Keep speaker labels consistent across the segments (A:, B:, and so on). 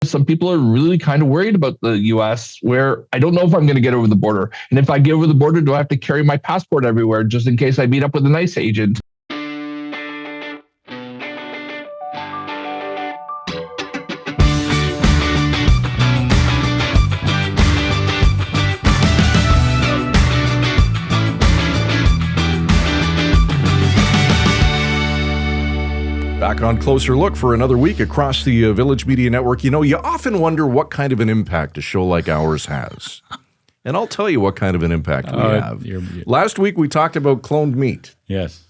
A: some people are really kind of worried about the US, where I don't know if I'm going to get over the border. And if I get over the border, do I have to carry my passport everywhere just in case I meet up with an ICE agent?
B: Back on Closer Look for another week across the Village Media Network. You know, you often wonder what kind of an impact a show like ours has. And I'll tell you what kind of an impact we have. Last week we talked about cloned meat.
C: Yes.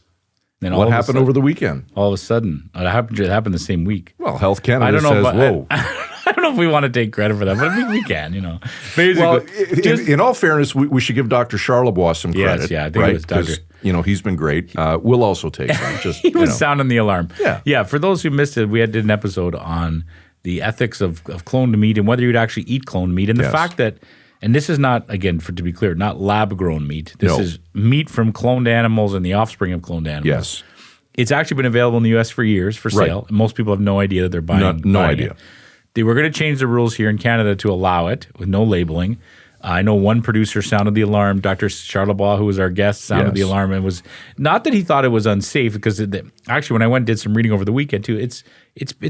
B: Then what happened over the weekend?
C: All of a sudden. It happened the same week.
B: Well, Health Canada says, whoa.
C: I don't know if we want to take credit for that, but we can, you know.
B: Basically, well, in all fairness, we should give Dr. Charlebois some credit.
C: Yes, yeah, I think it was Dr.
B: You know, he's been great. We'll also take some.
C: He was sounding the alarm.
B: Yeah.
C: For those who missed it, we did an episode on the ethics of cloned meat and whether you'd actually eat cloned meat, and the fact that, and this is not, again, to be clear, not lab-grown meat. This is meat from cloned animals and the offspring of cloned animals.
B: Yes.
C: It's actually been available in the U.S. for years for sale. And most people have no idea that they're buying
B: No idea.
C: it. They were going to change the rules here in Canada to allow it with no labeling. I know one producer sounded the alarm. Dr. Charlebois, who was our guest, sounded the alarm. It was not that he thought it was unsafe, because actually, when I went and did some reading over the weekend too, it's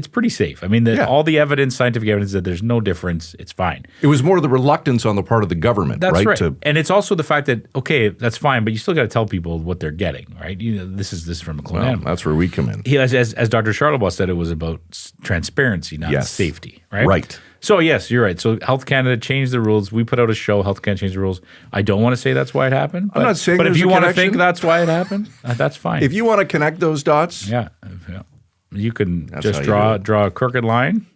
C: pretty safe. I mean, all the evidence, scientific evidence, that there's no difference. It's fine.
B: It was more the reluctance on the part of the government,
C: that's
B: right?
C: And it's also the fact that, okay, that's fine, but you still got to tell people what they're getting, right? You know, this is from a cloned animal.
B: That's where we come in.
C: As Dr. Charlebois said, it was about transparency, not safety, right?
B: Right.
C: So, yes, you're right. So, Health Canada changed the rules. We put out a show, Health Canada changed the ruals. I don't want to say that's why it happened.
B: I'm not saying
C: but if you want to think
B: connection.
C: that's why it happened, that's fine.
B: If you want to connect those dots.
C: Yeah. You can just draw a crooked line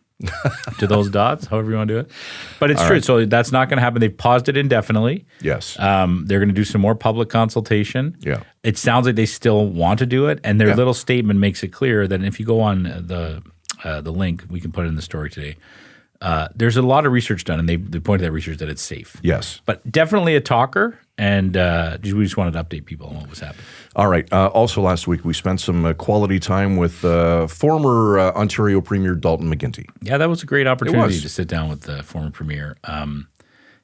C: to those dots, however you want to do it. But it's true. Right. So, that's not going to happen. They've paused it indefinitely.
B: Yes.
C: They're going to do some more public consultation.
B: Yeah.
C: It sounds like they still want to do it. And their little statement makes it clear that if you go on the link, we can put it in the story today. There's a lot of research done, and they pointed that research that it's safe.
B: Yes.
C: But definitely a talker, and we just wanted to update people on what was happening.
B: All right. Also last week, we spent some quality time with former Ontario Premier Dalton McGuinty.
C: Yeah, that was a great opportunity to sit down with the former Premier.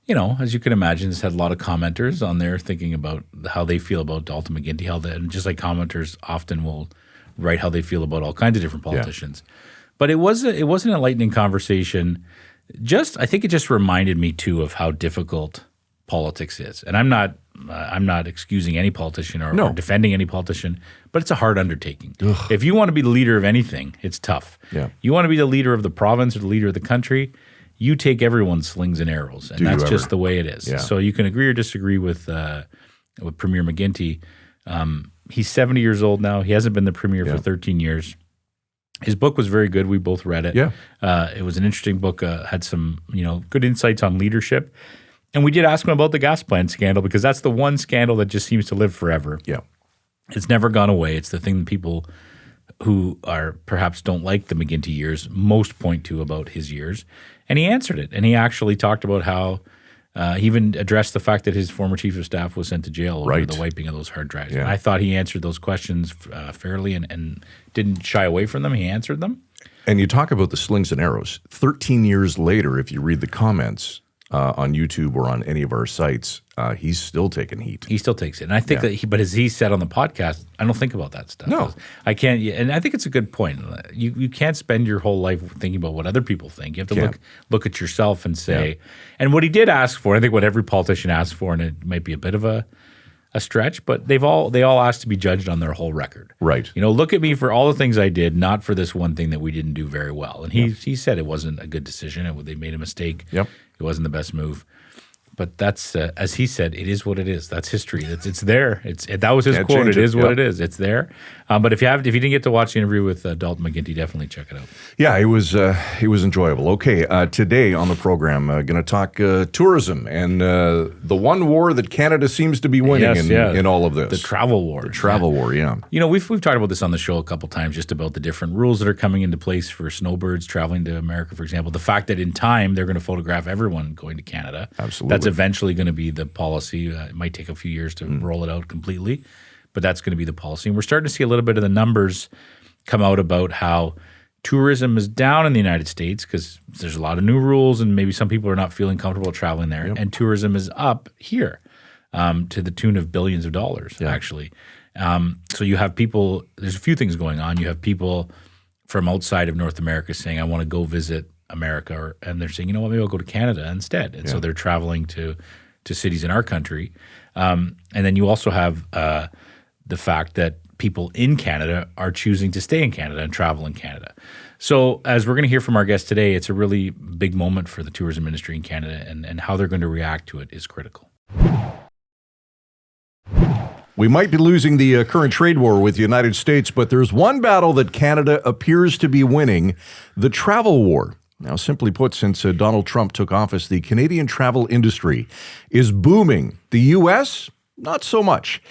C: You know, as you can imagine, this had a lot of commenters on there thinking about how they feel about Dalton McGuinty, and just like commenters often will write how they feel about all kinds of different politicians. Yeah. But it was an enlightening conversation. I think it just reminded me too of how difficult politics is. And I'm not excusing any politician or defending any politician, but it's a hard undertaking. Ugh. If you want to be the leader of anything, it's tough.
B: Yeah.
C: You want to be the leader of the province or the leader of the country, you take everyone's slings and arrows, and that's just the way it is.
B: Yeah.
C: So you can agree or disagree with Premier McGuinty. He's 70 years old now. He hasn't been the premier for 13 years. His book was very good. We both read it.
B: Yeah.
C: It was an interesting book, had some, good insights on leadership. And we did ask him about the gas plant scandal, because that's the one scandal that just seems to live forever.
B: Yeah.
C: It's never gone away. It's the thing that people who are perhaps don't like the McGuinty years most point to about his years. And he answered it. And he actually talked about how he even addressed the fact that his former chief of staff was sent to jail over the wiping of those hard drives.
B: Yeah.
C: I thought he answered those questions fairly and didn't shy away from them. He answered them.
B: And you talk about the slings and arrows. 13 years later, if you read the comments on YouTube or on any of our sites, he's still taking heat.
C: He still takes it. And I think that but as he said on the podcast, I don't think about that stuff.
B: No.
C: I can't. And I think it's a good point. You can't spend your whole life thinking about what other people think. You have to look at yourself and say, and what he did ask for, I think what every politician asks for, and it might be a bit of a stretch, but they all asked to be judged on their whole record.
B: Right.
C: Look at me for all the things I did, not for this one thing that we didn't do very well. And he said it wasn't a good decision. They made a mistake.
B: Yep.
C: It wasn't the best move. But that's, as he said, it is what it is. That's history. It's there. That was his quote. It is what it is. It's there. But if you didn't get to watch the interview with Dalton McGuinty, definitely check it out.
B: Yeah, it was enjoyable. Okay, today on the program, going to talk tourism and the one war that Canada seems to be winning in all of this.
C: The travel war.
B: The travel war, yeah.
C: We've talked about this on the show a couple times, just about the different rules that are coming into place for snowbirds traveling to America, for example. The fact that in time they're going to photograph everyone going to Canada.
B: Absolutely.
C: That's eventually going to be the policy. It might take a few years to roll it out completely, but that's going to be the policy. And we're starting to see a little bit of the numbers come out about how tourism is down in the United States because there's a lot of new rules and maybe some people are not feeling comfortable traveling there. Yep. And tourism is up here to the tune of billions of dollars, actually. So you have people, there's a few things going on. You have people from outside of North America saying, I want to go visit America, and they're saying, you know what, maybe I'll go to Canada instead. And so they're traveling to cities in our country. And then you also have the fact that people in Canada are choosing to stay in Canada and travel in Canada. So as we're going to hear from our guest today, it's a really big moment for the tourism industry in Canada, and how they're going to react to it is critical.
B: We might be losing the current trade war with the United States, but there's one battle that Canada appears to be winning, the travel war. Now, simply put, since Donald Trump took office, the Canadian travel industry is booming. The U.S., not so much.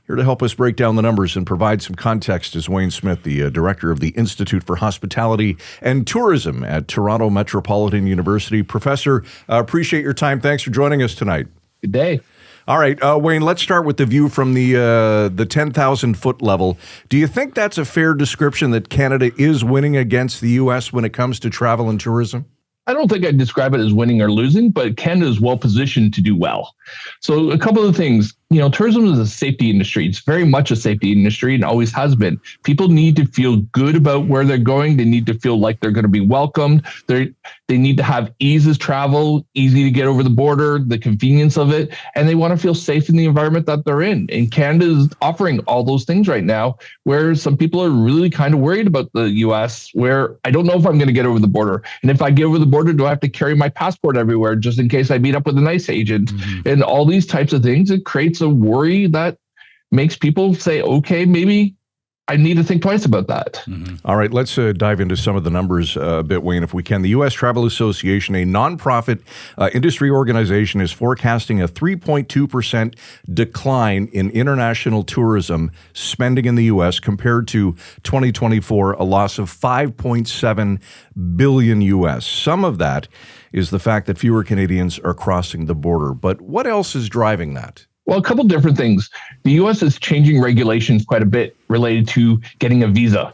B: Here to help us break down the numbers and provide some context is Wayne Smith, the director of the Institute for Hospitality and Tourism at Toronto Metropolitan University. Professor, appreciate your time. Thanks for joining us tonight.
A: Good day.
B: All right, Wayne, let's start with the view from the 10,000-foot level. Do you think that's a fair description that Canada is winning against the U.S. when it comes to travel and tourism?
A: I don't think I'd describe it as winning or losing, but Canada is well positioned to do well. So a couple of things, tourism is a safety industry. It's very much a safety industry and always has been. People need to feel good about where they're going. They need to feel like they're going to be welcomed. They need to have ease travel, easy to get over the border, the convenience of it, and they want to feel safe in the environment that they're in. And Canada is offering all those things right now, where some people are really kind of worried about the U.S., where I don't know if I'm going to get over the border. And if I get over the border, do I have to carry my passport everywhere just in case I meet up with an ICE agent? And all these types of things, it creates a worry that makes people say, okay, maybe I need to think twice about that.
B: All right, let's dive into some of the numbers a bit, Wayne, if we can. The U.S. Travel Association, a nonprofit industry organization, is forecasting a 3.2% decline in international tourism spending in the U.S. compared to 2024, a loss of $5.7 billion U.S. Some of that is the fact that fewer Canadians are crossing the border. But what else is driving that?
A: Well, a couple different things. The U.S. is changing regulations quite a bit related to getting a visa.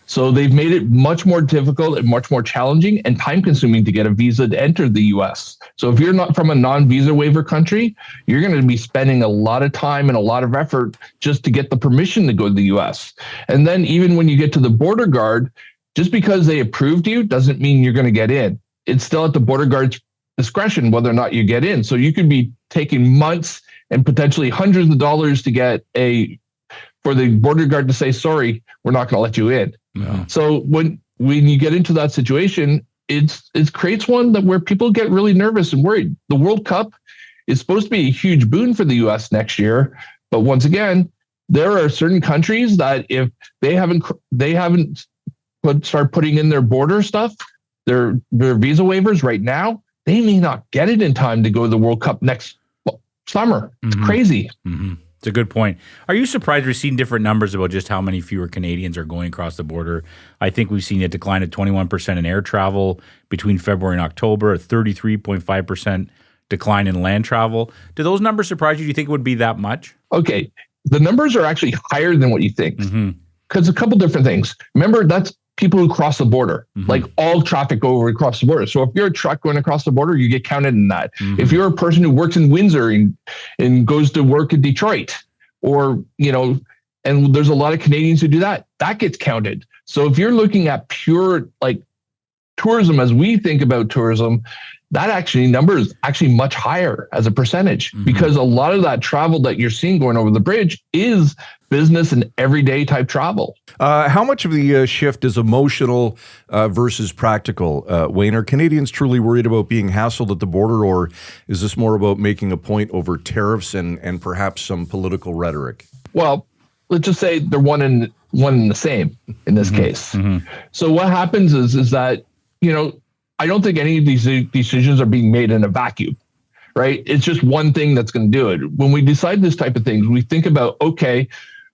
A: So they've made it much more difficult and much more challenging and time-consuming to get a visa to enter the U.S. So if you're not from a non-visa waiver country, you're going to be spending a lot of time and a lot of effort just to get the permission to go to the U.S. And then even when you get to the border guard, just because they approved you doesn't mean you're going to get in. It's still at the border guard's discretion whether or not you get in. So you could be taking months and potentially hundreds of dollars to get for the border guard to say, sorry, we're not going to let you in. No. So when you get into that situation, it creates one where people get really nervous and worried. The World Cup is supposed to be a huge boon for the U.S. next year. But once again, there are certain countries that if they haven't start putting in their border stuff, their visa waivers right now, they may not get it in time to go to the World Cup next summer. It's crazy.
C: It's a good point. Are you surprised we're seeing different numbers about just how many fewer Canadians are going across the border? I think we've seen a decline of 21% in air travel between February and October, a 33.5% decline in land travel. Do those numbers surprise you? Do you think it would be that much?
A: Okay. The numbers are actually higher than what you think. Because a couple different things. Remember, that's people who cross the border, like all traffic over across the border. So if you're a truck going across the border, you get counted in that. If you're a person who works in Windsor and goes to work in Detroit, or, and there's a lot of Canadians who do that, that gets counted. So if you're looking at pure tourism as we think about tourism, that number is actually much higher as a percentage, because a lot of that travel that you're seeing going over the bridge is business and everyday type travel.
B: How much of the shift is emotional versus practical? Wayne, are Canadians truly worried about being hassled at the border, or is this more about making a point over tariffs and perhaps some political rhetoric?
A: Well, let's just say they're one and the same in this case. So what happens is that, I don't think any of these decisions are being made in a vacuum, right? It's just one thing that's going to do it. When we decide this type of things, we think about, okay,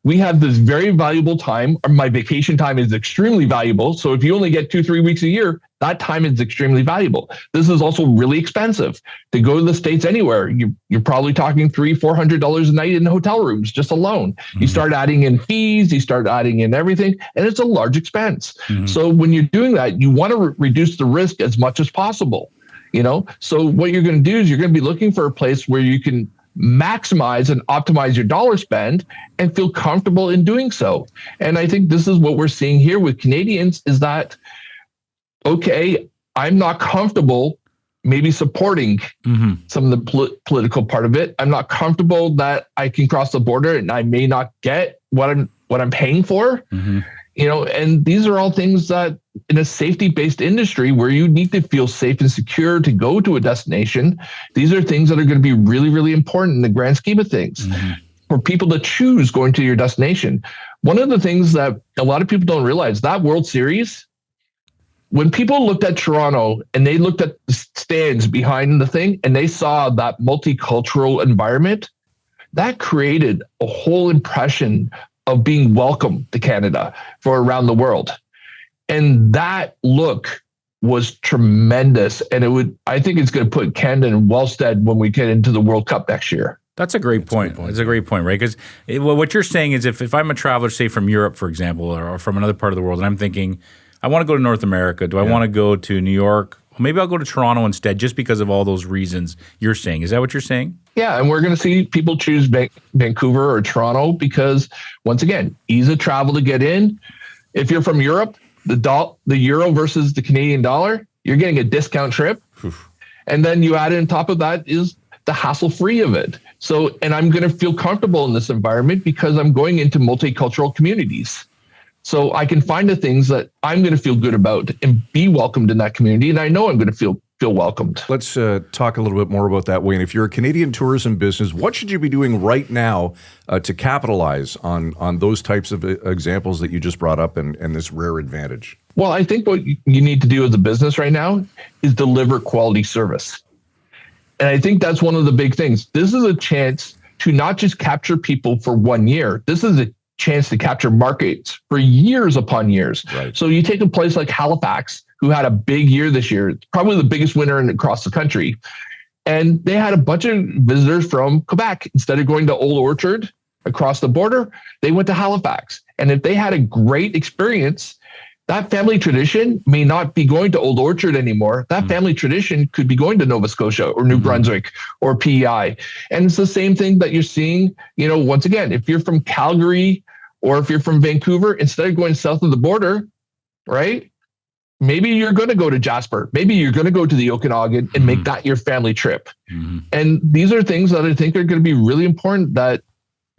A: we have this very valuable time. My vacation time is extremely valuable. So if you only get 2-3 weeks a year, that time is extremely valuable. This is also really expensive to go to the States anywhere. You're probably talking $300-400 a night in hotel rooms just alone. You start adding in fees, you start adding in everything, and it's a large expense. So when you're doing that, you want to reduce the risk as much as possible. So what you're going to do is you're going to be looking for a place where you can maximize and optimize your dollar spend and feel comfortable in doing so. And I think this is what we're seeing here with Canadians is that, okay, I'm not comfortable maybe supporting some of the political part of it. I'm not comfortable that I can cross the border and I may not get what I'm paying for. And these are all things that in a safety-based industry where you need to feel safe and secure to go to a destination, these are things that are going to be really, really important in the grand scheme of things for people to choose going to your destination. One of the things that a lot of people don't realize, that World Series, when people looked at Toronto and they looked at the stands behind the thing and they saw that multicultural environment, that created a whole impression of being welcome to Canada for around the world. And that look was tremendous. And I think it's going to put Canada in well stead when we get into the World Cup next year.
C: That's a great point. That's a great point, right? Because what you're saying is if I'm a traveler, say from Europe, for example, or from another part of the world, and I'm thinking, I want to go to North America. Do I want to go to New York? Well, maybe I'll go to Toronto instead, just because of all those reasons you're saying. Is that what you're saying?
A: Yeah, and we're going to see people choose Vancouver or Toronto because, once again, ease of travel to get in. If you're from Europe, the euro versus the Canadian dollar, you're getting a discount trip. And then you add in top of that is the hassle-free of it. So, and I'm going to feel comfortable in this environment because I'm going into multicultural communities. So I can find the things that I'm going to feel good about and be welcomed in that community. And I know I'm going to feel welcomed.
B: Let's talk a little bit more about that, Wayne. If you're a Canadian tourism business, what should you be doing right now to capitalize on those types of examples that you just brought up and this rare advantage?
A: Well, I think what you need to do as a business right now is deliver quality service. And I think that's one of the big things. This is a chance to not just capture people for 1 year. This is a chance to capture markets for years upon years. Right. So you take a place like Halifax, who had a big year this year, probably the biggest winner across the country. And they had a bunch of visitors from Quebec. Instead of going to Old Orchard across the border, they went to Halifax. And if they had a great experience, that family tradition may not be going to Old Orchard anymore. That family tradition could be going to Nova Scotia or New Brunswick or PEI. And it's the same thing that you're seeing, once again, if you're from Calgary or if you're from Vancouver, instead of going south of the border, right? Maybe you're going to go to Jasper. Maybe you're going to go to the Okanagan and make that your family trip. And these are things that I think are going to be really important, that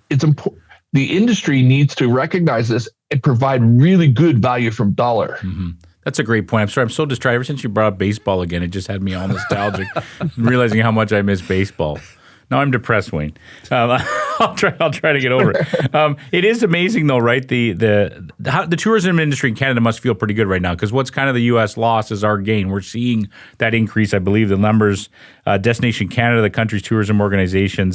A: it's important. The industry needs to recognize this and provide really good value from dollar.
C: That's a great point. I'm sorry, I'm so distracted. Ever since you brought up baseball again, it just had me all nostalgic, realizing how much I miss baseball. Now I'm depressed, Wayne. I'll try to get over it. It is amazing, though, right? The tourism industry in Canada must feel pretty good right now, because what's kind of the U.S. loss is our gain. We're seeing that increase. I believe the numbers, Destination Canada, the country's tourism organization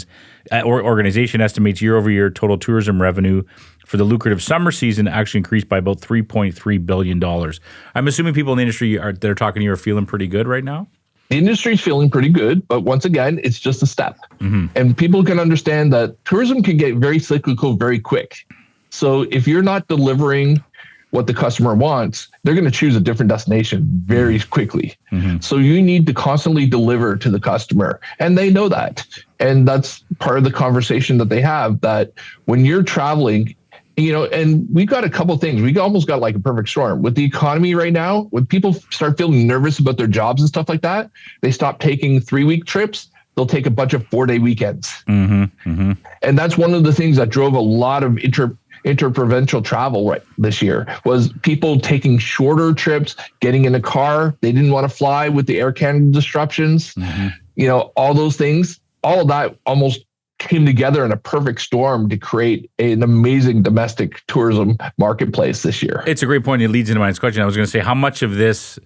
C: estimates year-over-year total tourism revenue for the lucrative summer season actually increased by about $3.3 billion. I'm assuming people in the industry that are talking to you are feeling pretty good right now?
A: The industry's feeling pretty good, but once again, it's just a step. And people can understand that tourism can get very cyclical very quick. So if you're not delivering what the customer wants, they're going to choose a different destination very quickly. So you need to constantly deliver to the customer, and they know that. And that's part of the conversation that they have, that when you're traveling, and we got a couple of things. We almost got like a perfect storm with the economy right now. When people start feeling nervous about their jobs and stuff like that, they stop taking 3-week trips. They'll take a bunch of 4-day weekends. And that's one of the things that drove a lot of interprovincial travel this year, was people taking shorter trips, getting in a car. They didn't want to fly with the Air Canada disruptions. All those things, all of that almost came together in a perfect storm to create an amazing domestic tourism marketplace this year.
C: It's a great point. It leads into my next question. I was going to say, how much of this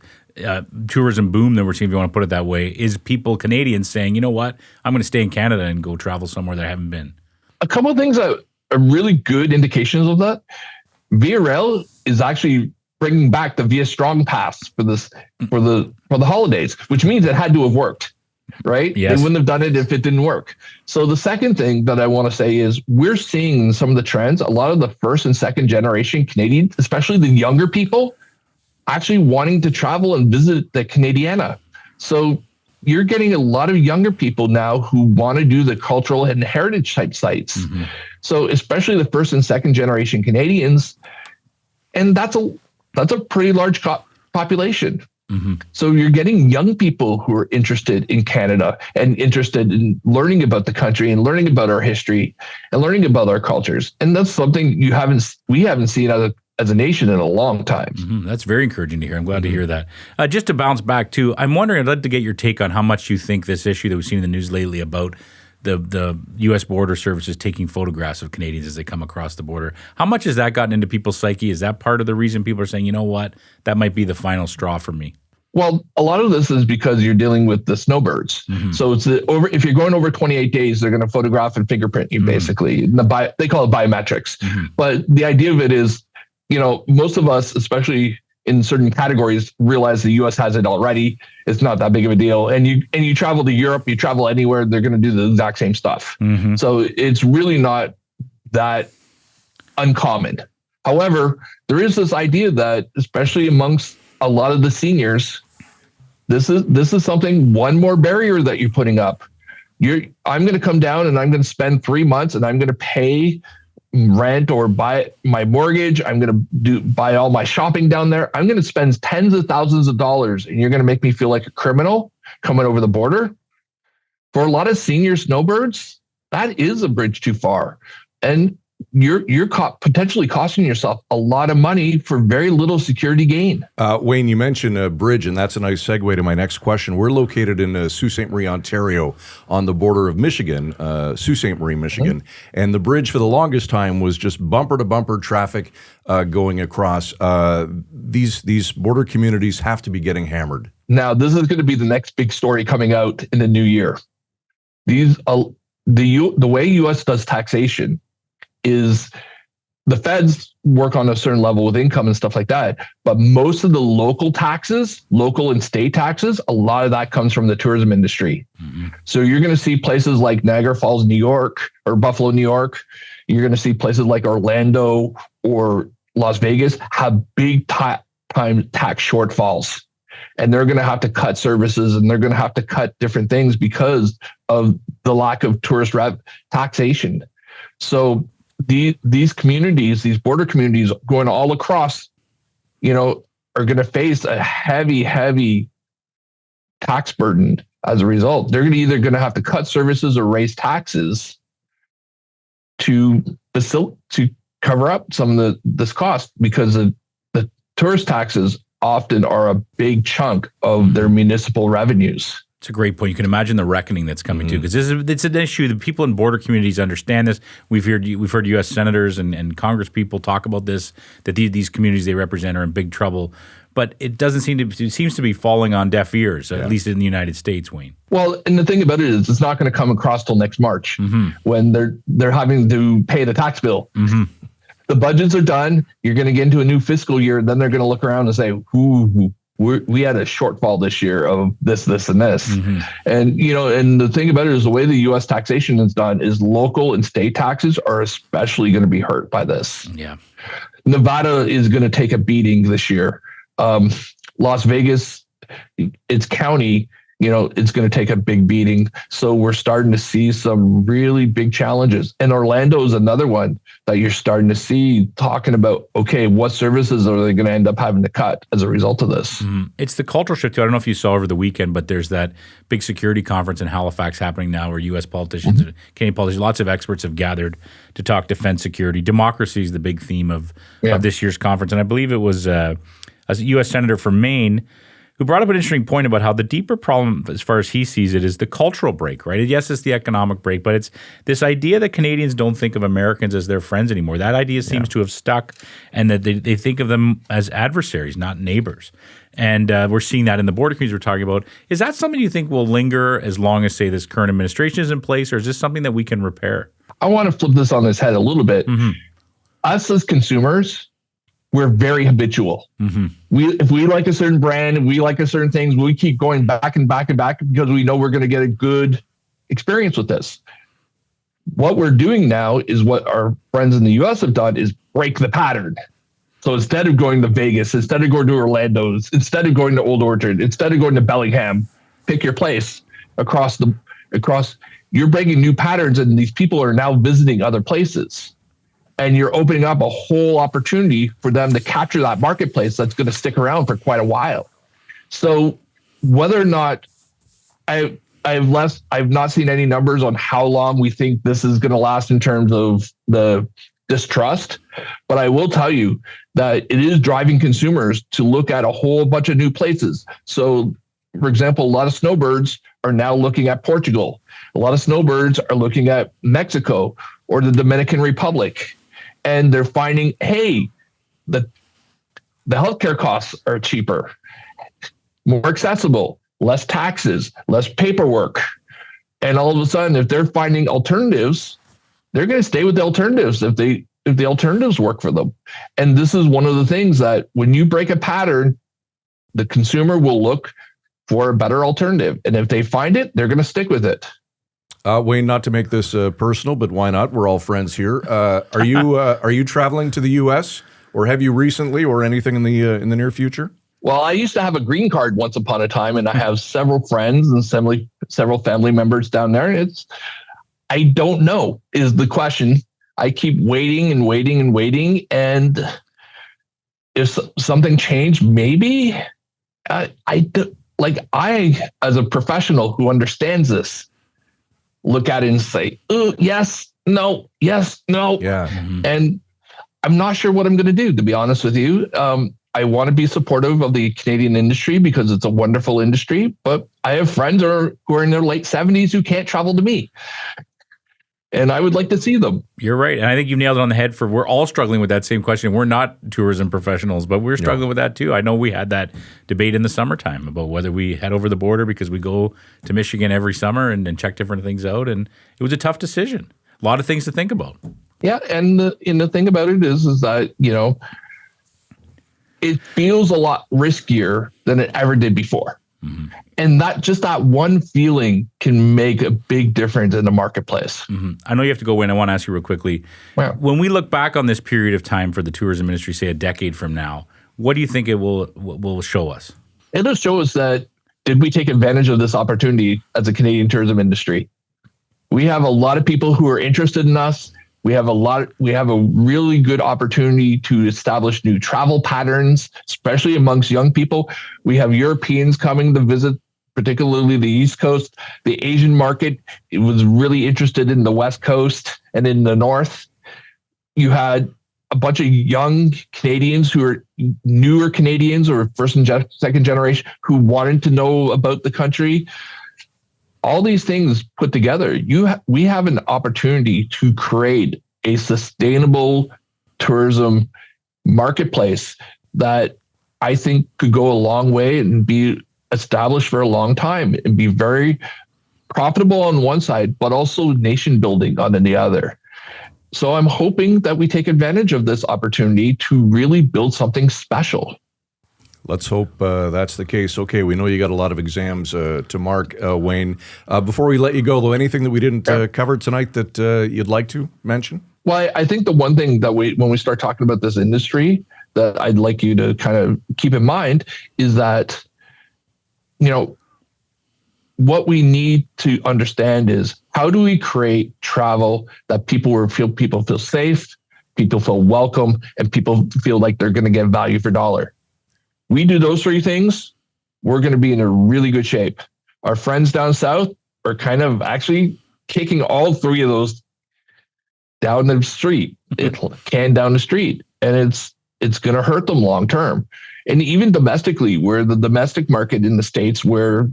C: tourism boom that we're seeing, if you want to put it that way, is people, Canadians, saying, you know what, I'm going to stay in Canada and go travel somewhere that I haven't been?
A: A couple of things that a really good indications of that. Via Rail is actually bringing back the Via Strong Pass for the holidays, which means it had to have worked, right?
C: Yes.
A: They wouldn't have done it if it didn't work. So the second thing that I want to say is we're seeing some of the trends. A lot of the first and second generation Canadians, especially the younger people, actually wanting to travel and visit the Canadiana. So you're getting a lot of younger people now who want to do the cultural and heritage type sites. Mm-hmm. So especially the first and second generation Canadians, and that's a pretty large population. Mm-hmm. So you're getting young people who are interested in Canada and interested in learning about the country and learning about our history and learning about our cultures. And that's something we haven't seen as a nation in a long time.
C: Mm-hmm. That's very encouraging to hear. I'm glad to hear that. Just to bounce back too, I'm wondering, I'd like to get your take on how much you think this issue that we've seen in the news lately about the U.S. border services taking photographs of Canadians as they come across the border. How much has that gotten into people's psyche? Is that part of the reason people are saying, you know what, that might be the final straw for me?
A: Well, a lot of this is because you're dealing with the snowbirds. Mm-hmm. So it's if you're going over 28 days, they're going to photograph and fingerprint you, basically. They call it biometrics. Mm-hmm. But the idea of it is, most of us, especially in certain categories, realize the U.S. has it already. It's not that big of a deal. And you travel to Europe, you travel anywhere, they're going to do the exact same stuff. Mm-hmm. So it's really not that uncommon. However, there is this idea that, especially amongst a lot of the seniors, this is one more barrier that you're putting up. I'm going to come down and I'm going to spend 3 months and I'm going to pay rent or buy my mortgage. I'm going to buy all my shopping down there. I'm going to spend tens of thousands of dollars, and you're going to make me feel like a criminal coming over the border. For a lot of senior snowbirds, that is a bridge too far. And you're potentially costing yourself a lot of money for very little security gain.
B: Wayne, you mentioned a bridge, and that's a nice segue to my next question. We're located in Sault Ste. Marie, Ontario, on the border of Michigan, Sault Ste. Marie, Michigan. Mm-hmm. And the bridge for the longest time was just bumper-to-bumper traffic going across. These border communities have to be getting hammered.
A: Now, this is going to be the next big story coming out in the new year. The way U.S. does taxation is the feds work on a certain level with income and stuff like that. But most of the local and state taxes, a lot of that comes from the tourism industry. Mm-hmm. So you're going to see places like Niagara Falls, New York, or Buffalo, New York. You're going to see places like Orlando or Las Vegas have big time tax shortfalls. And they're going to have to cut services and they're going to have to cut different things because of the lack of tourist taxation. So these communities, these border communities going all across, are going to face a heavy, heavy tax burden as a result. They're either going to have to cut services or raise taxes to cover up some of this cost, because the tourist taxes often are a big chunk of their municipal revenues.
C: It's a great point. You can imagine the reckoning that's coming too, because it's an issue. The people in border communities understand this. We've heard U.S. senators and Congress people talk about this, that these communities they represent are in big trouble. But it seems to be falling on deaf ears, at least in the United States, Wayne.
A: Well, and the thing about it is, it's not going to come across till next March when they're having to pay the tax bill. Mm-hmm. The budgets are done. You're going to get into a new fiscal year. Then they're going to look around and say, we had a shortfall this year of this, and this. Mm-hmm. And, and the thing about it is, the way the U.S. taxation is done is local and state taxes are especially going to be hurt by this.
C: Yeah.
A: Nevada is going to take a beating this year. Las Vegas, its county, it's going to take a big beating. So we're starting to see some really big challenges. And Orlando is another one that you're starting to see talking about, okay, what services are they going to end up having to cut as a result of this?
C: Mm-hmm. It's the cultural shift too. I don't know if you saw over the weekend, but there's that big security conference in Halifax happening now where U.S. politicians, Canadian politicians, lots of experts have gathered to talk defense security. Democracy is the big theme of this year's conference. And I believe it was a U.S. Senator from Maine who brought up an interesting point about how the deeper problem, as far as he sees it, is the cultural break, right? Yes, it's the economic break, but it's this idea that Canadians don't think of Americans as their friends anymore. That idea seems to have stuck, and that they think of them as adversaries, not neighbors. And we're seeing that in the border communities we're talking about. Is that something you think will linger as long as, say, this current administration is in place, or is this something that we can repair?
A: I want to flip this on its head a little bit. Us as consumers, we're very habitual. If we like a certain brand and we like a certain things, we keep going back and back and back because we know we're going to get a good experience with this. What we're doing now is what our friends in the US have done is break the pattern. So instead of going to Vegas, instead of going to Orlando's, instead of going to Old Orchard, instead of going to Bellingham, pick your place across, you're breaking new patterns, and these people are now visiting other places. And you're opening up a whole opportunity for them to capture that marketplace that's going to stick around for quite a while. So whether or not I've not seen any numbers on how long we think this is going to last in terms of the distrust, but I will tell you that it is driving consumers to look at a whole bunch of new places. So, for example, a lot of snowbirds are now looking at Portugal. A lot of snowbirds are looking at Mexico or the Dominican Republic. And they're finding, hey, the healthcare costs are cheaper, more accessible, less taxes, less paperwork. And all of a sudden, if they're finding alternatives, they're going to stay with the alternatives if the alternatives work for them. And this is one of the things that when you break a pattern, the consumer will look for a better alternative. And if they find it, they're going to stick with it.
B: Wayne, not to make this personal, but why not? We're all friends here. Are you traveling to the U.S. or have you recently, or anything in the near future?
A: Well, I used to have a green card once upon a time, and I have several friends and several family members down there. I don't know is the question. I keep waiting and waiting and waiting, and if something changed, maybe I as a professional who understands this, look at it and say, yes, no, yes, no.
B: Yeah.
A: And I'm not sure what I'm going to do, to be honest with you. I want to be supportive of the Canadian industry because it's a wonderful industry, but I have friends who are in their late 70s who can't travel to me. And I would like to see them.
C: You're right. And I think you nailed it on the head. We're all struggling with that same question. We're not tourism professionals, but we're struggling with that too. I know we had that debate in the summertime about whether we head over the border because we go to Michigan every summer and check different things out. And it was a tough decision. A lot of things to think about. Yeah.
A: And the thing about it is that, it feels a lot riskier than it ever did before. And that one feeling can make a big difference in the marketplace.
C: I know you have to go in. I want to ask you real quickly. Wow. When we look back on this period of time for the tourism industry, say a decade from now, what do you think it will show us?
A: It'll show us that did we take advantage of this opportunity as a Canadian tourism industry? We have a lot of people who are interested in us. We have a really good opportunity to establish new travel patterns, especially amongst young people. We have Europeans coming to visit, particularly the East Coast. The Asian market, it was really interested in the West Coast and in the North. You had a bunch of young Canadians who are newer Canadians or first and second generation who wanted to know about the country. All these things put together, we have an opportunity to create a sustainable tourism marketplace that I think could go a long way and be established for a long time and be very profitable on one side, but also nation building on the other. So I'm hoping that we take advantage of this opportunity to really build something special.
B: Let's hope that's the case. Okay, we know you got a lot of exams to mark, Wayne. Before we let you go, though, anything that we didn't cover tonight that you'd like to mention?
A: Well, I think the one thing that when we start talking about this industry that I'd like you to kind of keep in mind is that, what we need to understand is how do we create travel that people feel safe, people feel welcome, and people feel like they're going to get value for dollar. We do those three things, we're going to be in a really good shape. Our friends down south are kind of actually kicking all three of those down the street. And it's going to hurt them long term. And even domestically, where the domestic market in the States, where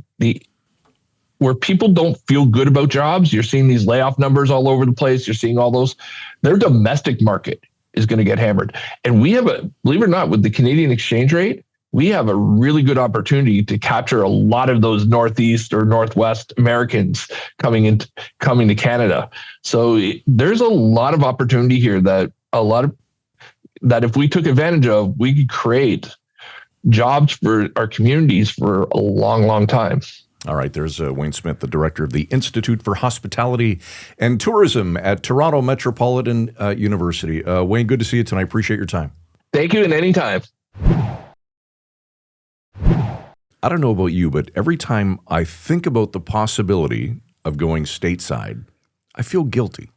A: people don't feel good about jobs, you're seeing these layoff numbers all over the place. You're seeing all those. Their domestic market is going to get hammered. And we have believe it or not, with the Canadian exchange rate, we have a really good opportunity to capture a lot of those Northeast or Northwest Americans coming to Canada. So there's a lot of opportunity here that if we took advantage of, we could create jobs for our communities for a long, long time.
B: All right, there's Wayne Smith, the director of the Institute for Hospitality and Tourism at Toronto Metropolitan University. Wayne, good to see you tonight. Appreciate your time.
A: Thank you, and anytime.
B: I don't know about you, but every time I think about the possibility of going stateside, I feel guilty.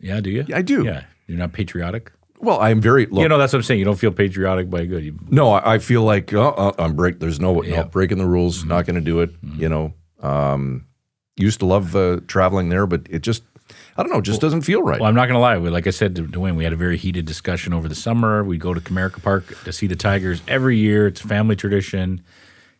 C: Yeah, do you?
B: I do.
C: Yeah, you're not patriotic?
B: Well, I'm very. Look,
C: that's what I'm saying. You don't feel patriotic by good.
B: No, I feel like I'm There's no breaking the rules. Not going to do it. Mm-hmm. Used to love traveling there, but it just, I don't know, just doesn't feel right.
C: Well, I'm not going to lie. Like I said to Wayne, we had a very heated discussion over the summer. We go to Comerica Park to see the Tigers every year. It's a family tradition.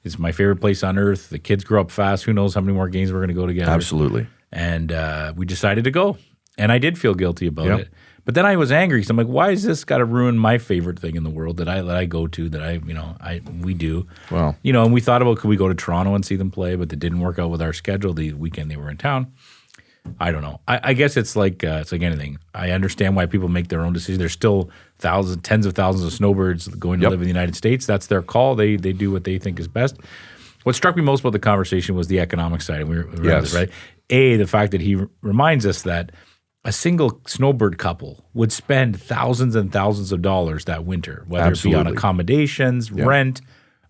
C: It's my favorite place on earth. The kids grow up fast. Who knows how many more games we're going to go together.
B: Absolutely.
C: And we decided to go, and I did feel guilty about it. But then I was angry because I'm like, why has this got to ruin my favorite thing in the world that I go to, that we do?
B: Well,
C: and we thought about, could we go to Toronto and see them play, but that didn't work out with our schedule the weekend they were in town. I don't know. I guess it's like anything. I understand why people make their own decisions. There's still tens of thousands of snowbirds going to live in the United States. That's their call. They do what they think is best. What struck me most about the conversation was the economic side. And we were this, right? The fact that he reminds us that a single snowbird couple would spend thousands and thousands of dollars that winter, whether it be on accommodations, rent,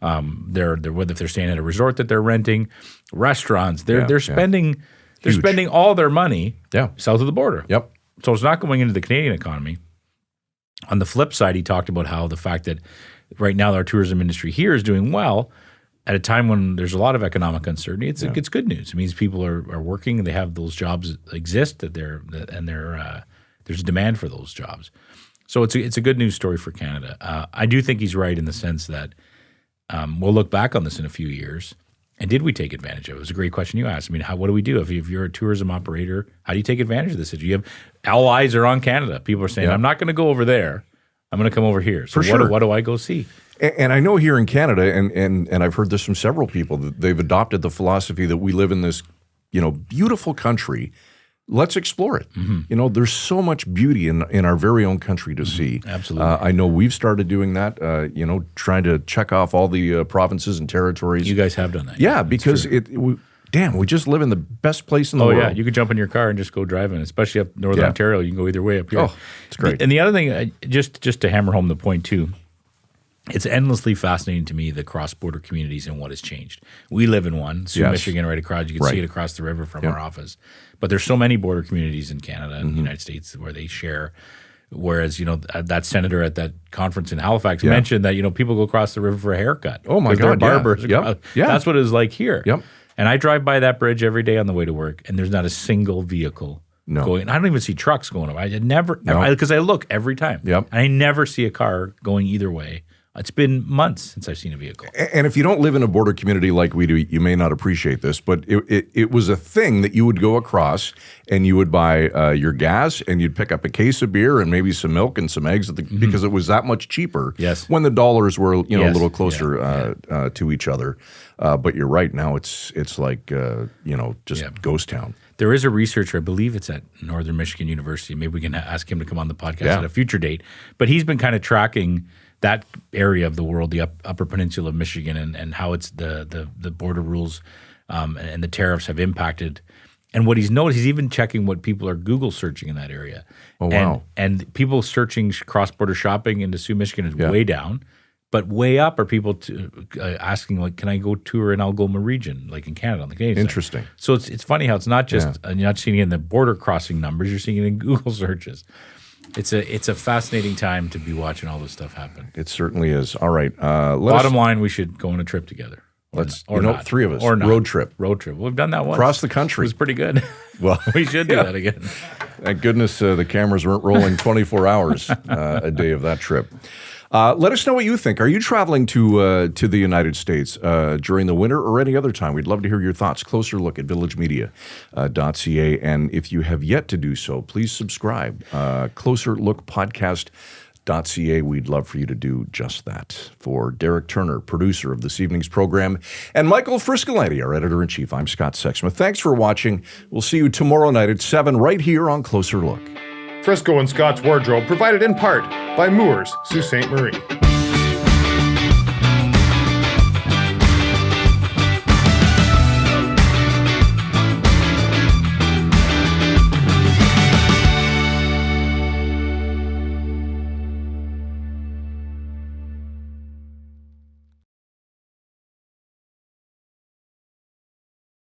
C: whether if they're staying at a resort that they're renting, restaurants. They're spending all their money south of the border.
B: Yep.
C: So it's not going into the Canadian economy. On the flip side, he talked about how the fact that right now our tourism industry here is doing well at a time when there's a lot of economic uncertainty. It's good news. It means people are working and they have those jobs that exist there's a demand for those jobs. So it's a good news story for Canada. I do think he's right in the sense that we'll look back on this in a few years. And did we take advantage of it? It was a great question you asked. I mean, what do we do if you're a tourism operator? How do you take advantage of this? You have all eyes are on Canada. People are saying, I'm not going to go over there. I'm going to come over here. So what do I go see?
B: And I know here in Canada, and I've heard this from several people, that they've adopted the philosophy that we live in this, beautiful country. Let's explore it. Mm-hmm. There's so much beauty in our very own country to see.
C: Absolutely.
B: I know we've started doing that, trying to check off all the provinces and territories.
C: You guys have done that.
B: Yeah, because we just live in the best place in the world.
C: Oh, yeah. You could jump in your car and just go driving, especially up Northern Ontario. You can go either way up here.
B: Oh, it's great.
C: And the other thing, just to hammer home the point too, it's endlessly fascinating to me, the cross-border communities and what has changed. We live in one, Michigan, right across. You can see it across the river from our office. But there's so many border communities in Canada and the United States where they share. Whereas, that senator at that conference in Halifax mentioned that, people go across the river for a haircut.
B: Oh, my God.
C: Barbers. That's what it was like here.
B: Yep.
C: And I drive by that bridge every day on the way to work, and there's not a single vehicle going. I don't even see trucks going over. I never, because I look every time.
B: Yep.
C: And I never see a car going either way. It's been months since I've seen a vehicle.
B: And if you don't live in a border community like we do, you may not appreciate this, but it was a thing that you would go across and you would buy your gas and you'd pick up a case of beer and maybe some milk and some eggs because it was that much cheaper when the dollars were a little closer to each other. But you're right. Now it's like ghost town.
C: There is a researcher, I believe it's at Northern Michigan University. Maybe we can ask him to come on the podcast at a future date. But he's been kind of tracking that area of the world, the Upper Peninsula of Michigan, and how it's the border rules and the tariffs have impacted. And what he's noticed, he's even checking what people are Google searching in that area.
B: Oh, wow.
C: And people searching cross-border shopping into Sioux, Michigan is way down. But way up are people asking, like, can I go tour in Algoma region, like in Canada, on the Canadian
B: Interesting.
C: side? So it's funny how it's not just, you're not seeing it in the border crossing numbers, you're seeing it in Google searches. It's a fascinating time to be watching all this stuff happen.
B: It certainly is. All right.
C: Bottom line, we should go on a trip together.
B: Three of us.
C: Or not.
B: Road trip.
C: We've done that once.
B: Across the country.
C: It was pretty good.
B: Well,
C: we should do that again.
B: Thank goodness the cameras weren't rolling 24 hours a day of that trip. Let us know what you think. Are you traveling to the United States during the winter or any other time? We'd love to hear your thoughts. Closer look at villagemedia.ca. And if you have yet to do so, please subscribe. Closer Look Podcast.ca. We'd love for you to do just that. For Derek Turner, producer of this evening's program, and Michael Friscolanti, our editor-in-chief, I'm Scott Sexsmith. Thanks for watching. We'll see you tomorrow night at 7 right here on Closer Look.
D: Frisco and Scott's Wardrobe provided in part by Moores, Sault Ste. Marie.